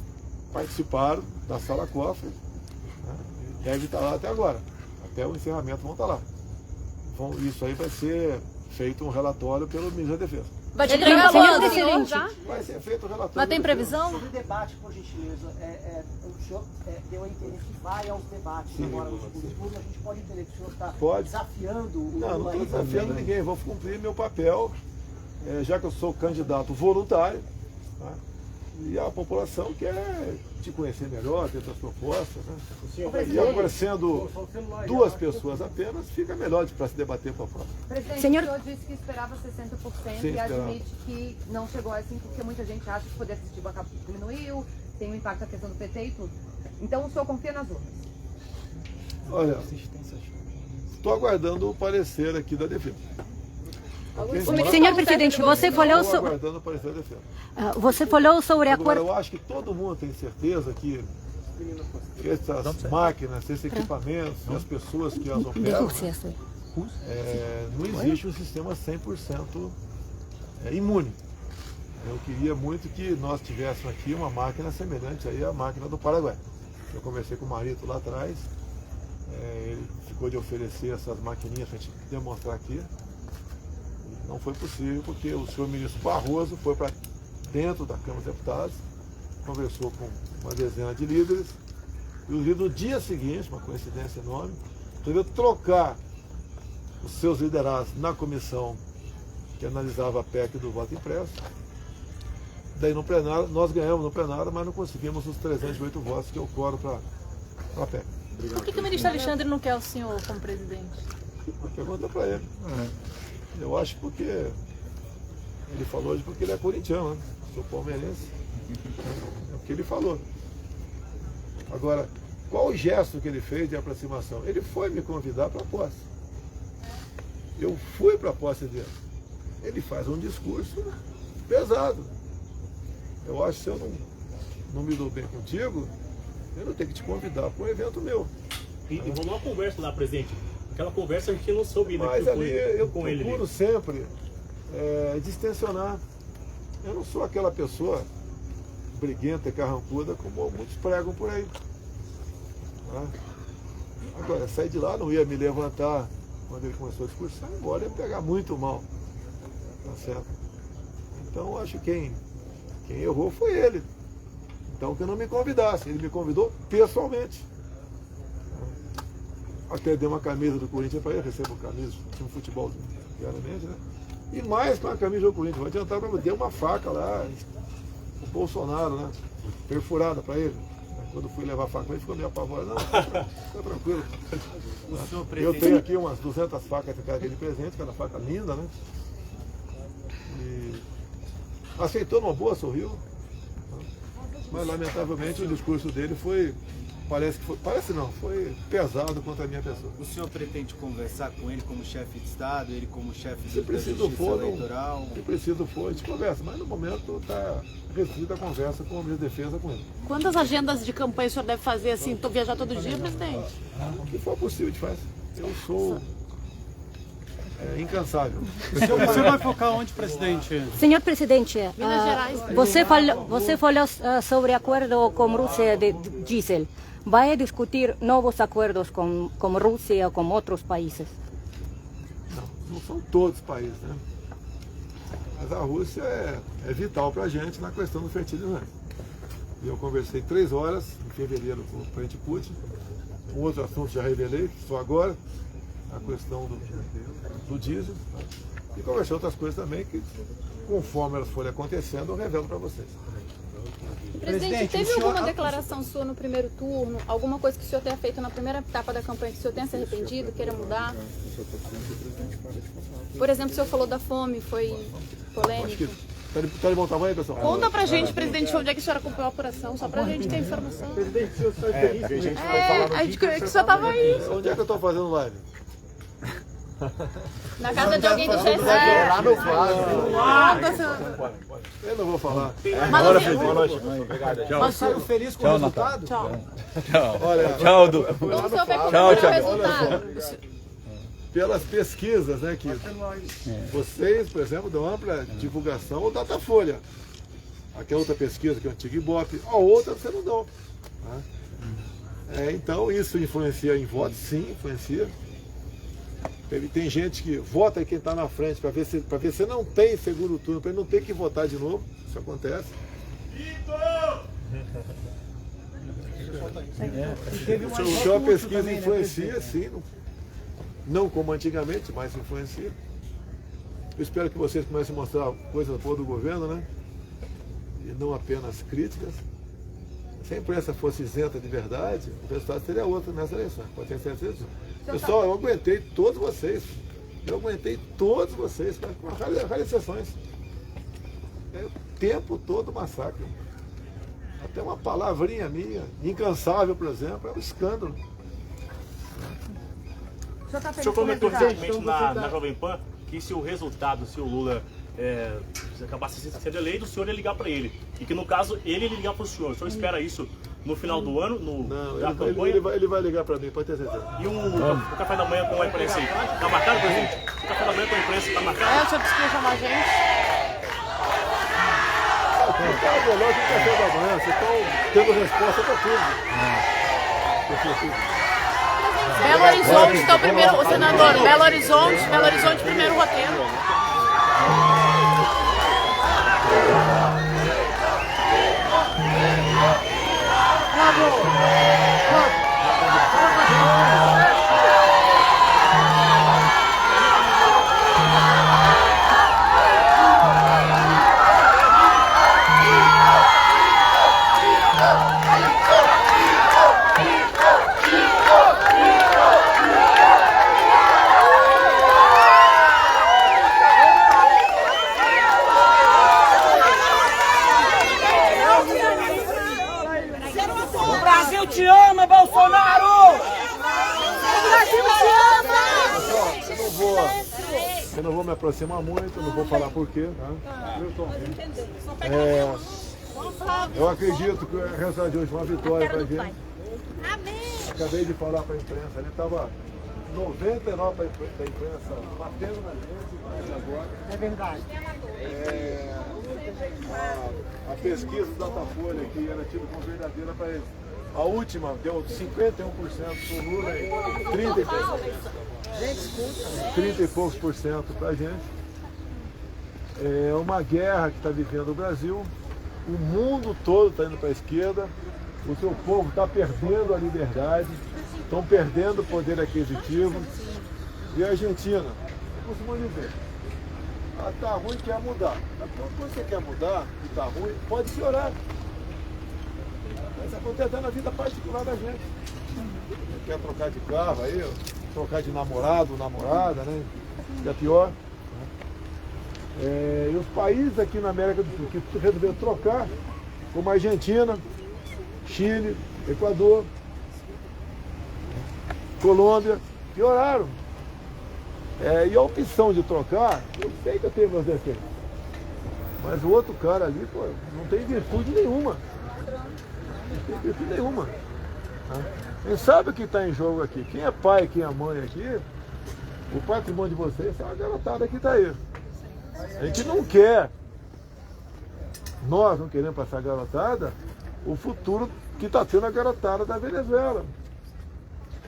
participaram da sala cofre, né? Deve estar lá até agora. Até o encerramento vão estar lá. Isso aí vai ser feito um relatório pelo Ministério da Defesa. Vai te entregar quando, senhor, já? Vai ser feito o relatório. Mas tem previsão? Sobre o debate, por gentileza, o senhor deu a entender que vai aos debates agora no segundo turno. A gente pode entender que o senhor está desafiando o Não estou desafiando ninguém, vou cumprir meu papel, já que eu sou candidato voluntário, tá? E a população quer te conhecer melhor, ter suas propostas, né? E agora, sendo duas pessoas apenas, fica melhor para se debater para a próxima. Presidente, o senhor disse que esperava 60% e admite que não chegou a assim, porque muita gente acha que o poder aquisitivo diminuiu, tem um impacto na questão do PT e tudo. Então o senhor confia nas urnas? Olha, estou aguardando o parecer aqui da defesa. Senhor presidente, você falou sobre a Agora, eu acho que todo mundo tem certeza que essas máquinas, esses equipamentos, as pessoas que as operam, não existe um sistema 100% imune. Eu queria muito que nós tivéssemos aqui uma máquina semelhante aí à máquina do Paraguai. Eu conversei com o Marito lá atrás, ele ficou de oferecer essas maquininhas para a gente demonstrar aqui. Não foi possível porque o senhor ministro Barroso foi para dentro da Câmara dos Deputados, conversou com uma dezena de líderes, e os líderes no dia seguinte, uma coincidência enorme, resolveu trocar os seus liderados na comissão que analisava a PEC do voto impresso. Daí no plenário, nós ganhamos no plenário, mas não conseguimos os 308 votos que eu coro para a PEC. Por que o ministro Alexandre não quer o senhor como presidente? Pergunta para ele. Eu acho porque ele falou hoje porque ele é corintiano, né? Sou palmeirense. É o que ele falou. Agora, qual o gesto que ele fez de aproximação? Ele foi me convidar para a posse. Eu fui para a posse dele. Ele faz um discurso pesado. Eu acho que se eu não me dou bem contigo, eu não tenho que te convidar para um evento meu. E rolou uma conversa lá, presidente. Aquela conversa a gente não soube, né? Mas ali eu procuro sempre distensionar. Eu não sou aquela pessoa briguenta e carrancuda como muitos pregam por aí. Tá? Agora, sair de lá não ia me levantar quando ele começou a discursar, embora ia pegar muito mal. Tá certo? Então acho que quem errou foi ele. Então que não me convidasse. Ele me convidou pessoalmente. Até dei uma camisa do Corinthians para ele, recebo camisa, tinha um futebol diariamente, né? E mais que uma camisa do Corinthians, vai adiantar para dei uma faca lá, o Bolsonaro, né? Perfurada para ele. Quando fui levar a faca, ele ficou meio apavorado. Não, fica tranquilo. Eu tenho aqui umas 200 facas de presente, cada faca linda, né? E aceitou numa boa, sorriu. Mas lamentavelmente o discurso dele foi foi pesado contra a minha pessoa. O senhor pretende conversar com ele como chefe de Estado, ele como chefe Se da preciso Justiça for, Eleitoral? se preciso for, a gente conversa, mas no momento está restrita a conversa com o ministro da Defesa com ele. Quantas agendas de campanha o senhor deve fazer assim, viajar todo dia, presidente? O que for possível, a gente faz. Eu sou incansável. Você vai focar onde, presidente? Senhor presidente, Minas Gerais. você falou sobre acordo com a Rússia de diesel. Vai discutir novos acordos com a Rússia ou com outros países? Não são todos os países, né? Mas a Rússia é vital para a gente na questão do fertilizante. E eu conversei 3 horas em fevereiro com o presidente Putin. Um outro assunto já revelei, só agora, a questão do diesel. E conversei outras coisas também que, conforme elas forem acontecendo, eu revelo para vocês. Presidente, teve alguma declaração sua no primeiro turno, alguma coisa que o senhor tenha feito na primeira etapa da campanha que o senhor tenha se arrependido, queira mudar? Por exemplo, o senhor falou da fome, foi polêmico. Tá de bom tamanho, pessoal? Conta pra gente, presidente, onde é que o senhor acompanhou a apuração, só pra gente ter informação. Presidente, o senhor está feliz? A gente creio que o senhor tava aí. Onde é que eu estou fazendo live? Na casa de alguém do GC. Lá no quadro. Eu não vou falar. Mas saiu feliz com o resultado? Tchau. Olha, Tchau, Du. Como o senhor vai Tchau, cumprir o Thiago. resultado? pelas pesquisas, né, que vocês, por exemplo, dão ampla divulgação ao Datafolha. Aquela outra pesquisa que é o antigo Ibope, a outra você não dá. Né? Então isso influencia em votos, sim, influencia. Tem gente que vota em quem está na frente para ver se não tem segundo turno, para ele não ter que votar de novo. Isso acontece. Então a pesquisa influencia, sim, não como antigamente, mas influencia. Eu espero que vocês comecem a mostrar coisas boas do governo, né? E não apenas críticas. Se a imprensa fosse isenta de verdade, o resultado seria outro nessa eleição. Pode ter certeza disso. Pessoal, eu aguentei todos vocês. Eu aguentei todos vocês, com raras exceções. É o tempo todo massacre. Até uma palavrinha minha, incansável, por exemplo, é um escândalo. O senhor comentou recentemente na Jovem Pan que se o resultado, se o Lula acabasse sendo eleito, o senhor ia ligar para ele. E que no caso, ele ia ligar para o senhor. O senhor espera isso no final do ano, da campanha? Ele vai ligar para mim, pode ter certeza. E o café da manhã com a imprensa aí? Tá marcado, presidente? O café da manhã com a imprensa tá marcado? O senhor disse que ia chamar a gente. Tá veloz no café da manhã, vocês estão tendo resposta para tudo. Belo Horizonte, então, primeiro, senador. Belo Horizonte, primeiro roteiro. O Brasil te ama, Bolsonaro! O Brasil te ama! Eu não vou me aproximar muito, não vou falar porquê. Eu acredito que o resultado de hoje é uma vitória para a gente. Acabei de falar para a imprensa, ele estava 99% da imprensa batendo na gente, mas agora... É verdade. A pesquisa do Datafolha, que era tida como verdadeira para eles, a última deu 51% para o Lula e 30 e poucos por cento para a gente. É uma guerra que está vivendo o Brasil, o mundo todo está indo para a esquerda, o seu povo está perdendo a liberdade, estão perdendo o poder aquisitivo. E a Argentina, eu costumo dizer, tá ruim, quer mudar. Quando você quer mudar e tá ruim, pode piorar. Mas acontece na vida particular da gente. Quer trocar de carro aí, trocar de namorado, namorada, né? Que é pior. E os países aqui na América do Sul que resolveram trocar, como a Argentina, Chile, Equador, Colômbia, pioraram. E a opção de trocar, eu sei que eu tenho meus defeitos. Mas o outro cara ali, pô, não tem virtude nenhuma. Não tem virtude nenhuma. Quem sabe o que está em jogo aqui? Quem é pai, quem é mãe aqui, o patrimônio de vocês é uma garotada que está aí. A gente não quer, nós não queremos passar a garotada, o futuro que está tendo a garotada da Venezuela.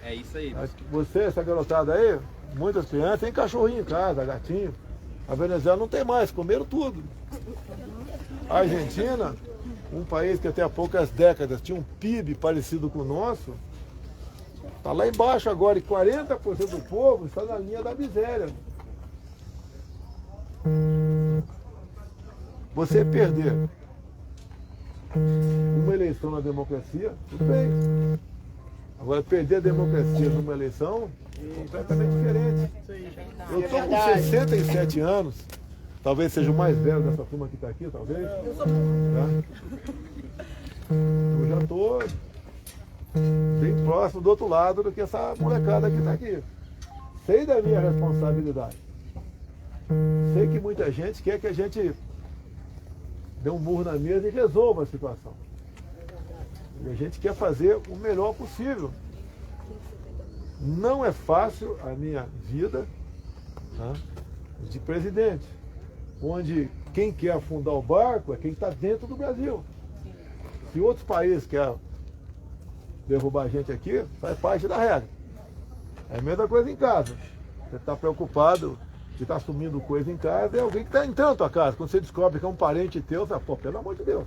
É isso aí. Você, essa garotada aí, muitas crianças, tem cachorrinho em casa, gatinho. A Venezuela não tem mais, comeram tudo. A Argentina, um país que até há poucas décadas tinha um PIB parecido com o nosso, está lá embaixo agora e 40% do povo está na linha da miséria. Você perder uma eleição na democracia, tudo bem. Agora, perder a democracia numa eleição é completamente diferente. Eu estou com 67 anos, talvez seja o mais velho dessa turma que está aqui, talvez. Tá? Eu já estou bem próximo do outro lado do que essa molecada que está aqui. Sei da minha responsabilidade. Sei que muita gente quer que a gente dê um murro na mesa e resolva a situação. E a gente quer fazer o melhor possível. Não é fácil a minha vida, tá, de presidente, onde quem quer afundar o barco é quem está dentro do Brasil. Se outros países querem derrubar a gente aqui, faz parte da regra. É a mesma coisa em casa. Você está preocupado de estar assumindo coisa em casa, é alguém que está entrando na tua casa. Quando você descobre que é um parente teu, você fala, pô, pelo amor de Deus.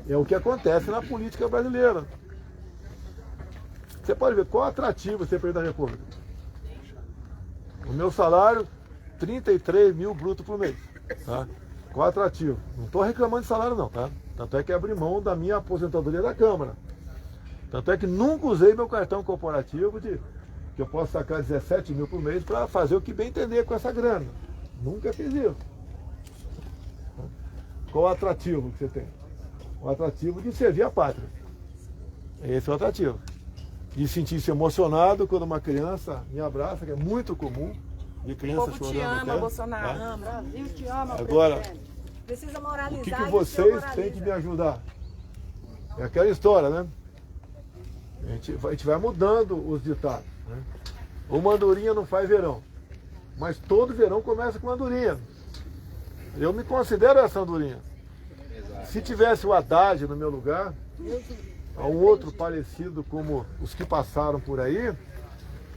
É o que acontece na política brasileira. Você pode ver qual é o atrativo de ser presidente da República. O meu salário, 33 mil bruto por mês. Tá? Qual é o atrativo? Não estou reclamando de salário não, tá? Tanto é que abri mão da minha aposentadoria da Câmara. Tanto é que nunca usei meu cartão corporativo que eu posso sacar 17 mil por mês para fazer o que bem entender com essa grana. Nunca fiz isso. Qual o atrativo que você tem? O atrativo de servir a pátria. Esse é o atrativo. De sentir-se emocionado quando uma criança me abraça, que é muito comum, de criança chorando. O povo te ama, até, Bolsonaro. Tá? Brasil te ama, agora, precisa moralizar. o que vocês têm que me ajudar? É aquela história, né? A gente vai mudando os ditados. Né? Uma andorinha não faz verão, mas todo verão começa com andorinha. Eu me considero essa andorinha. Se tivesse o Haddad no meu lugar, um outro parecido como os que passaram por aí,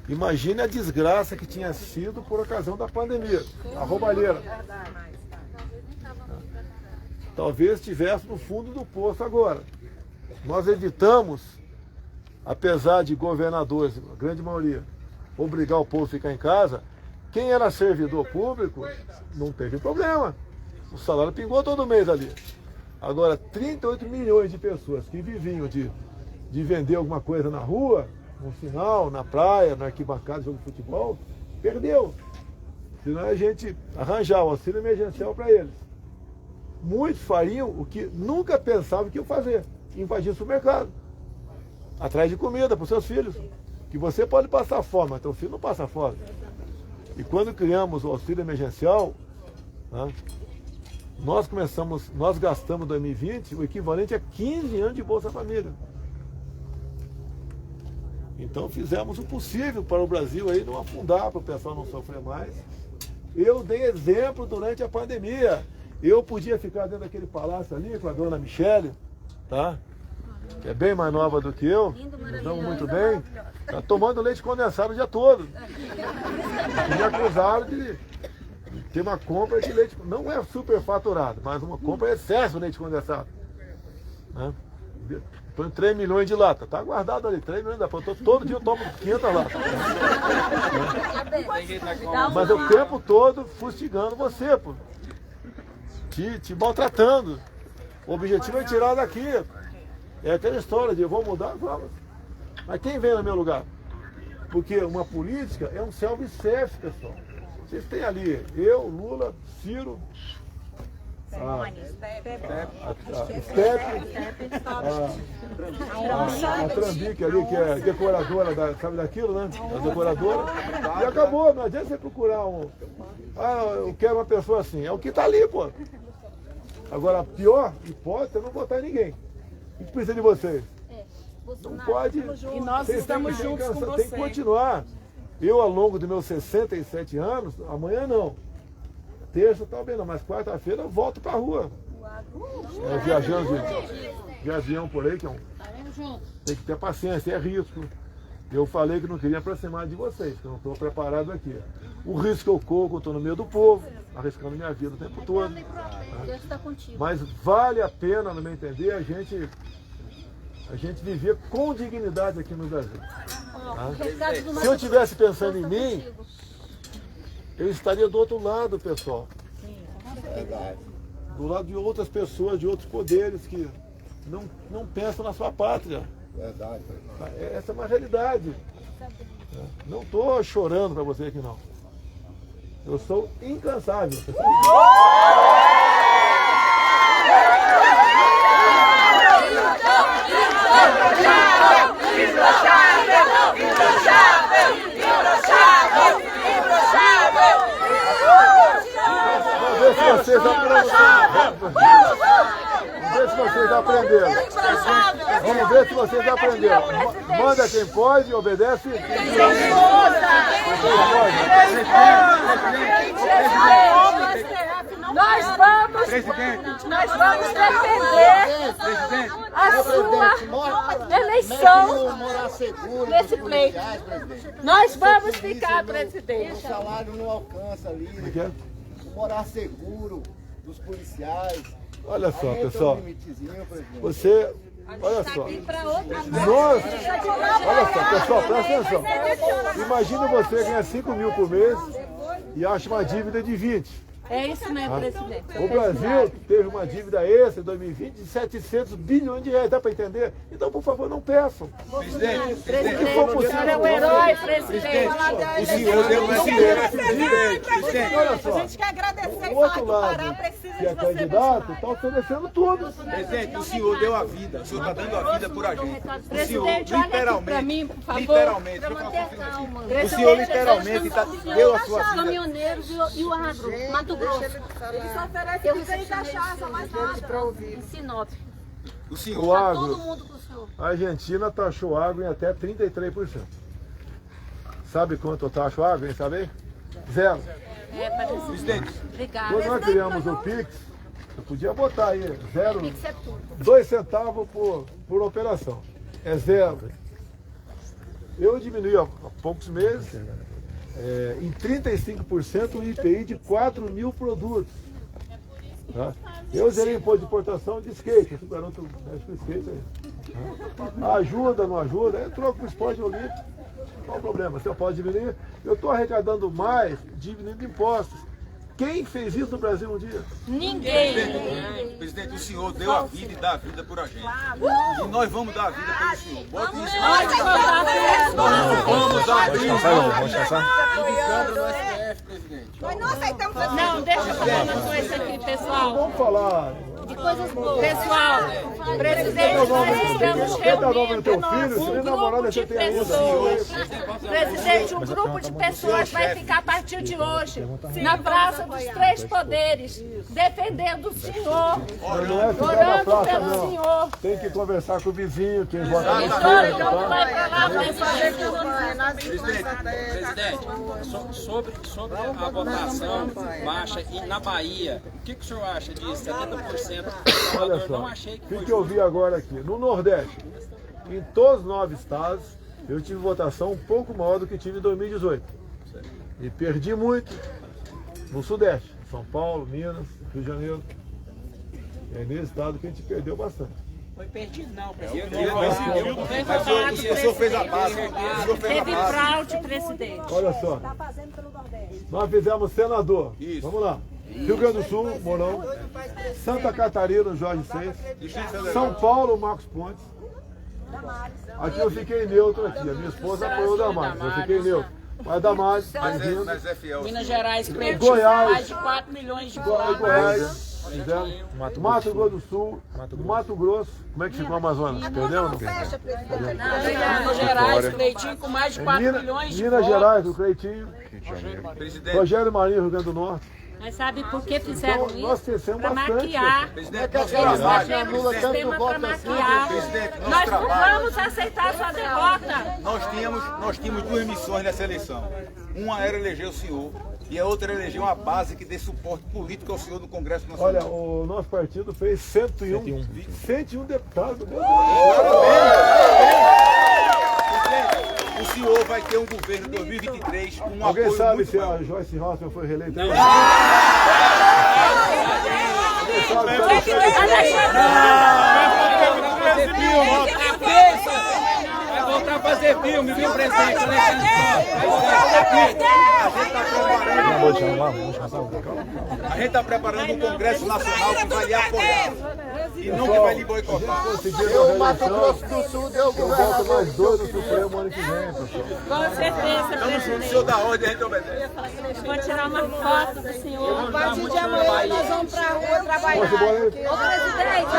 imagine a desgraça que tinha sido por ocasião da pandemia, a roubalheira. Talvez estivesse no fundo do poço agora. Nós evitamos, apesar de governadores, a grande maioria, obrigar o povo a ficar em casa, quem era servidor público não teve problema. O salário pingou todo mês ali. Agora, 38 milhões de pessoas que viviam de vender alguma coisa na rua, no sinal, na praia, na arquibancada, jogo de futebol, perdeu. Senão a gente arranjar o auxílio emergencial para eles. Muitos fariam o que nunca pensavam que iam fazer, invadir o supermercado, atrás de comida para os seus filhos. Que você pode passar fome, mas teu filho não passa fome. E quando criamos o auxílio emergencial, né, nós gastamos em 2020 o equivalente a 15 anos de Bolsa Família. Então fizemos o possível para o Brasil aí não afundar, para o pessoal não sofrer mais. Eu dei exemplo durante a pandemia. Eu podia ficar dentro daquele palácio ali com a dona Michele, tá? Que é bem mais nova do que eu, nos damos muito bem, tá tomando leite condensado o dia todo. Me acusaram de ter uma compra de leite, não é superfaturado, mas uma compra é excesso de leite condensado. Né? Põe 3 milhões de lata, tá guardado ali, 3 milhões de lata. Todo dia eu tomo 500 latas. Né? Mas o tempo todo fustigando você, pô. Te maltratando. O objetivo é tirar daqui. É aquela história de eu vou mudar, vamos. Mas quem vem no meu lugar? Porque uma política é um self-service, pessoal. Vocês têm ali eu, Lula, Ciro, a Trambique ali, que é decoradora, sabe daquilo, né? A decoradora. E acabou, não adianta você procurar eu quero uma pessoa assim. É o que tá ali, pô. Agora, a pior hipótese é não votar em ninguém. O que precisa de vocês? Não pode. E nós estamos juntos com você. Tem que continuar. Eu, ao longo dos meus 67 anos, amanhã não. Terça talvez não, mas quarta-feira eu volto pra rua. Viajando de avião por aí, que tem que ter paciência, é risco. Eu falei que não queria aproximar de vocês, que eu não estou preparado aqui. O risco que eu corro, eu estou no meio do povo, arriscando minha vida o tempo todo. Deus está contigo. Mas vale a pena, no meu entender, a gente viver com dignidade aqui no Brasil. Se eu estivesse pensando em mim, eu estaria do outro lado, pessoal. Do lado de outras pessoas, de outros poderes que não pensam na sua pátria. Verdade. Essa é uma realidade. Não estou chorando para você aqui, não. Eu sou incansável. Vamos ver se vocês aprenderam. Manda quem pode, obedece. Nós vamos defender a sua eleição nesse pleito. Nós vamos ficar, presidente. O salário não alcança ali. Morar seguro dos policiais. Olha só, pessoal. Você... Olha só. Nós... Olha só, pessoal, presta atenção. Imagina você ganhar 5 mil por mês e acha uma dívida de 20. É isso mesmo, presidente. O Brasil teve uma dívida extra em 2020 de 700 bilhões de reais, dá para entender? Então, por favor, não peçam. Presidente, o senhor é o herói, presidente. O senhor deu uma presidente. Olha só, a gente quer agradecer o outro lado, que é candidato, está oferecendo tudo. Presidente, o senhor deu a vida, o senhor está dando a vida por a gente. O senhor, Presidente, olha aqui para mim, por favor. Literalmente, o senhor literalmente deu a sua vida. Caminhoneiros e o agro, Mato Grosso. Ele só oferece o que cachaça, mais nada. Em Sinop. O senhor. O agro, Todo mundo com o senhor. a Argentina taxou água em até 33%. Sabe quanto eu taxo água, hein? Sabe? 0. Presidente. Obrigada. Quando nós criamos o Pix, eu podia botar aí 2 centavos por operação. É 0. Eu diminui há poucos meses em 35% o IPI de 4 mil produtos. Tá? Eu zerei imposto de importação de skate. Esse garoto mexe com skate aí. Ajuda, não ajuda? Eu troco para o esporte olímpico. Qual o problema? Se eu posso diminuir, eu estou arrecadando mais, diminuindo impostos. Quem fez isso no Brasil um dia? Ninguém. Presidente, o senhor deu a vida e dá a vida por a gente. E nós vamos dar a vida pelo senhor. Bota isso. Vamos dar a vida. Vamos Nós não aceitamos fazer. Não, deixa eu falar uma coisa aqui, pessoal. Vamos falar. De coisas boas. Pessoal, presidente, nós estamos reunindo o nosso grupo de pessoas. Presidente, um grupo de pessoas vai ficar a partir de hoje na Praça dos Três Poderes, defendendo o senhor, Não é ficar na orando praça, pelo não. senhor. Tem que conversar com o vizinho, quem vota no Então vai pra lá, vai fazer Sobre a votação baixa e na Bahia, o que o senhor acha disso? 70%? Olha Não só, achei que o foi que eu vi agora aqui? No Nordeste, em todos os 9 estados, eu tive votação um pouco maior do que tive em 2018. E perdi muito no Sudeste, São Paulo, Minas, Rio de Janeiro. É nesse estado que a gente perdeu bastante. Foi perdido não, Mas o senhor fez a base. Teve fraude, presidente. Olha só, nós fizemos senador. Vamos lá. Rio Grande do Sul, Mourão. Santa Catarina, Jorge Seis. São Paulo, Marcos Pontes. Aqui eu fiquei neutro aqui. A minha esposa apoiou o Damares. Eu fiquei neutro. Mas Damares, Mas é fiel. Minas Gerais, Goiás, mais de 4 milhões de votos. Goiás, Fizeram. Mato Grosso do Sul, Mato Grosso. Como é que ficou o Amazonas? Perdeu? Minas Gerais, Cleitinho com mais de 4 milhões de Minas votos. Gerais, o Cleitinho. Rogério Marinho, Rio Grande do Norte. Mas sabe por que fizeram Então, nós isso? crescemos Para bastante. maquiar. Presidente, Eles nosso fizeram um sistema para maquiar. Nós não vamos aceitar sua derrota. Nós tínhamos duas missões nessa eleição. Uma era eleger o senhor e a outra era eleger uma base que dê suporte político ao senhor no Congresso Nacional. Olha, o nosso partido fez 101 deputados. O senhor vai ter um governo em 2023 com um Alguém apoio sabe muito se maior. a Joyce Hoffmann foi reeleita? Vai voltar a fazer filme, viu, presidente? A gente está preparando um Congresso Nacional que vai lhe apoiar e não que vai lhe boicotar. Eu, Mato Grosso do Sul, deu Eu volto mais 2 no Supremo ano que vem, pessoal. Com certeza, Estamos juntos, o senhor da ordem, a gente obedece. Eu vou tirar uma foto do senhor. A partir de amanhã nós vamos pra rua trabalhar. Ô, presidente,